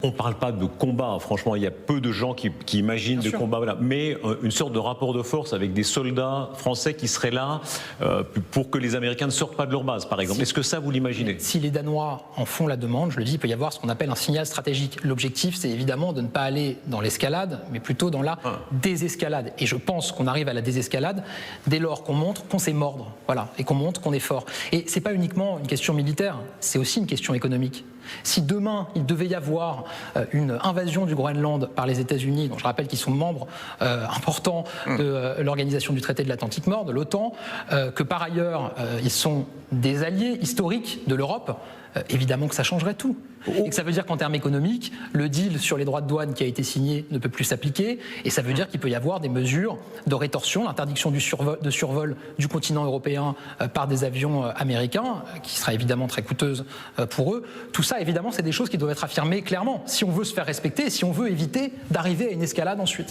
On ne parle pas de combat, franchement, il y a peu de gens qui imaginent des combats, voilà. Mais une sorte de rapport de force avec des soldats français qui seraient là pour que les Américains ne sortent pas de leur base, par exemple. Est-ce que ça, vous l'imaginez? Si les Danois en font la demande, je le dis, il peut y avoir ce qu'on appelle un signal stratégique. L'objectif, c'est évidemment de ne pas aller dans l'escalade, mais plutôt dans la désescalade. Et je pense qu'on arrive à la désescalade dès lors qu'on montre qu'on sait mordre, voilà, et qu'on montre qu'on est fort. Et c'est pas uniquement une question militaire, c'est aussi une question économique. Si demain, il devait y avoir une invasion du Groenland par les États-Unis, dont je rappelle qu'ils sont membres importants de l'Organisation du Traité de l'Atlantique Nord, de l'OTAN, que par ailleurs, ils sont des alliés historiques de l'Europe, évidemment que ça changerait tout. Et que ça veut dire qu'en termes économiques, le deal sur les droits de douane qui a été signé ne peut plus s'appliquer, et ça veut dire qu'il peut y avoir des mesures de rétorsion, l'interdiction de survol du continent européen par des avions américains, qui sera évidemment très coûteuse pour eux. Tout ça, évidemment, c'est des choses qui doivent être affirmées clairement, si on veut se faire respecter et si on veut éviter d'arriver à une escalade ensuite.